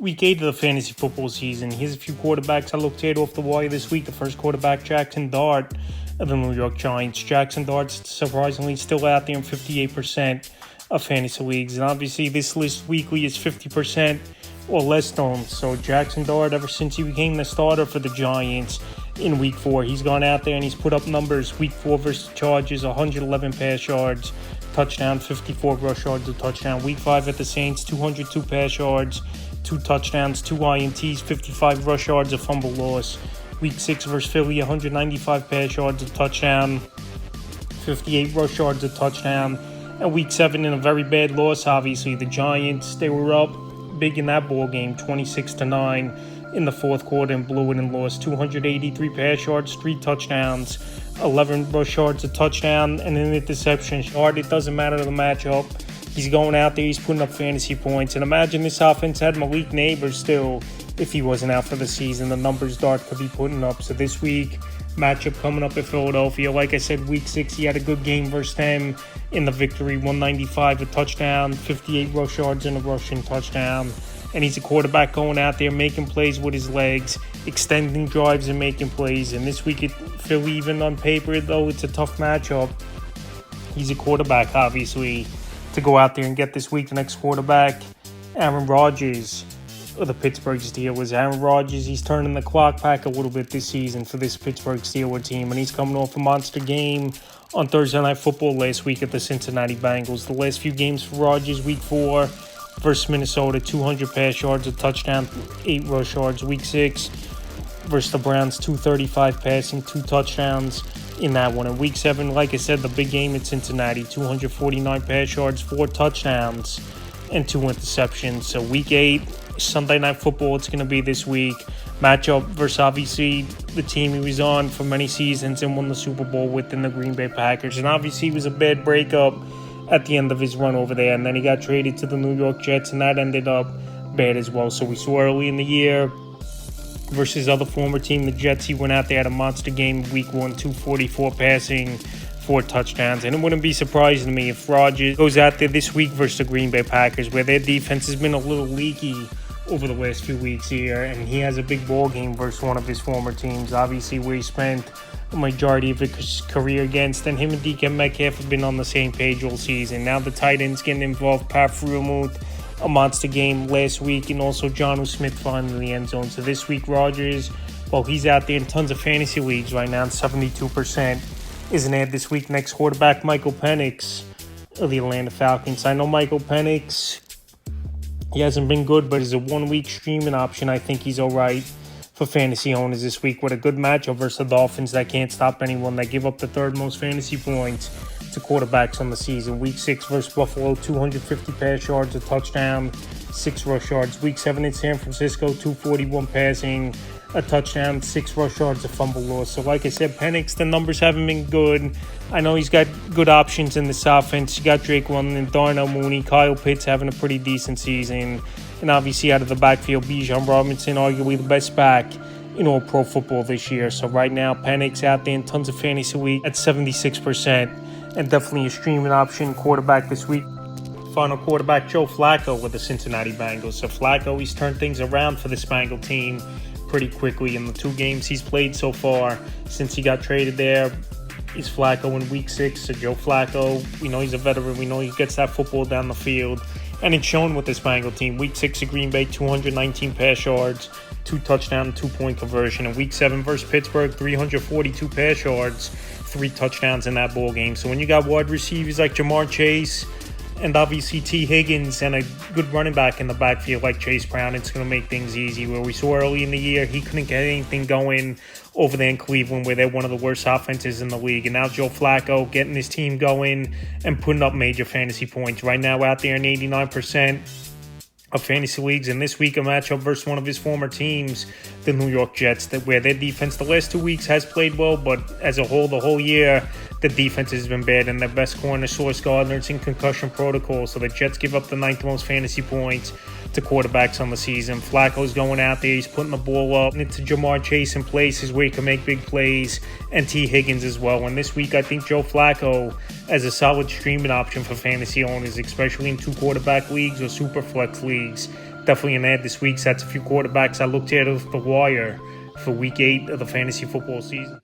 Week 8 of the fantasy football season. Here's a few quarterbacks I looked at off the wire this week. The first quarterback, Jackson Dart of the New York Giants. Jackson Dart's surprisingly still out there in 58% of fantasy leagues. And obviously this list weekly is 50% or less owned. So Jackson Dart, ever since he became the starter for the Giants in Week 4, he's gone out there and he's put up numbers. Week 4 versus the Chargers, 111 pass yards, touchdown, 54 rush yards, a touchdown. Week 5 at the Saints, 202 pass yards, 2 touchdowns, 2 INTs, 55 rush yards, a fumble loss. Week 6 versus Philly, 195 pass yards, a touchdown, 58 rush yards, a touchdown. And Week 7 in a very bad loss, obviously. The Giants, they were up big in that ball game, 26-9 in the fourth quarter, and blew it and lost. 283 pass yards, 3 touchdowns, 11 rush yards, a touchdown, and an interception. Hard, it doesn't matter the matchup. He's going out there, he's putting up fantasy points. And imagine this offense had Malik Neighbors still if he wasn't out for the season. The numbers Dart could be putting up. So this week, matchup coming up at Philadelphia. Like I said, Week 6, he had a good game versus them in the victory. 195, a touchdown, 58 rush yards, and a rushing touchdown. And he's a quarterback going out there, making plays with his legs, extending drives and making plays. And this week at Philly, even on paper, though it's a tough matchup, he's a quarterback, obviously, to go out there and get this week. The next quarterback, Aaron Rodgers of the Pittsburgh Steelers. Aaron Rodgers, he's turning the clock back a little bit this season for this Pittsburgh Steelers team, and he's coming off a monster game on Thursday Night Football last week at the Cincinnati Bengals. The last few games for Rodgers, Week 4 versus Minnesota, 200 pass yards, a touchdown, 8 rush yards. Week 6 versus the Browns, 235 passing, 2 touchdowns in that one. In Week 7, like I said, the big game at Cincinnati, 249 pass yards, 4 touchdowns, and 2 interceptions. So Week 8, Sunday Night Football, it's going to be this week. Matchup versus obviously the team he was on for many seasons and won the Super Bowl with in the Green Bay Packers. And obviously it was a bad breakup at the end of his run over there. And then he got traded to the New York Jets, and that ended up bad as well. So we saw early in the year versus his other former team, the Jets, he went out there, had a monster game Week 1, 244 passing, 4 touchdowns. And it wouldn't be surprising to me if Rodgers goes out there this week versus the Green Bay Packers, where their defense has been a little leaky over the last few weeks here, and he has a big ball game versus one of his former teams, obviously, where he spent a majority of his career against, and him and DK Metcalf have been on the same page all season. Now the tight ends getting involved, Pat Freiermuth, a monster game last week, and also Jonnu Smith finding the end zone. So this week, Rodgers, well, he's out there in tons of fantasy leagues right now, 72% is an ad this week. Next quarterback, Michael Penix of the Atlanta Falcons. I know Michael Penix, he hasn't been good, but as a 1-week streaming option, I think he's all right for fantasy owners this week with a good matchup versus the Dolphins that can't stop anyone, that give up the third most fantasy points to quarterbacks on the season. Week 6 versus Buffalo, 250 pass yards, a touchdown, 6 rush yards. Week 7 in San Francisco, 241 passing, a touchdown, 6 rush yards, a fumble loss. So like I said, Penix, the numbers haven't been good. I know he's got good options in this offense. You got Drake London, Darnell Mooney, Kyle Pitts having a pretty decent season. And obviously out of the backfield, Bijan Robinson, arguably the best back in all pro football this year. So right now, Penix out there in tons of fantasy league at 76%. And definitely a streaming option quarterback this week. Final quarterback, Joe Flacco with the Cincinnati Bengals. So Flacco, he's turned things around for this Bengal team pretty quickly in the 2 games he's played so far since he got traded there. Is Flacco in Week 6. So Joe Flacco, we know he's a veteran. We know he gets that football down the field. And it's shown with this Bengal team. Week 6 at Green Bay, 219 pass yards, 2 touchdown, 2-point conversion. In Week 7 versus Pittsburgh, 342 pass yards, 3 touchdowns in that ball game. So when you got wide receivers like Jamar Chase and obviously T. Higgins and a good running back in the backfield like Chase Brown, it's going to make things easy. Where we saw early in the year, he couldn't get anything going over there in Cleveland, where they're one of the worst offenses in the league. And now Joe Flacco getting his team going and putting up major fantasy points. Right now out there in 89% of fantasy leagues. And this week, a matchup versus one of his former teams, the New York Jets, that where their defense the last 2 weeks has played well, but as a whole, the whole year, the defense has been bad, and their best corner, Sauce Gardner's in concussion protocol. So the Jets give up the 9th most fantasy points to quarterbacks on the season. Flacco's going out there, he's putting the ball up into Jamar Chase in places where he can make big plays, and T. Higgins as well. And this week, I think Joe Flacco as a solid streaming option for fantasy owners, especially in 2 quarterback leagues or super flex leagues. definitely an ad this week. So that's a few quarterbacks I looked at off the wire for week 8 of the fantasy football season.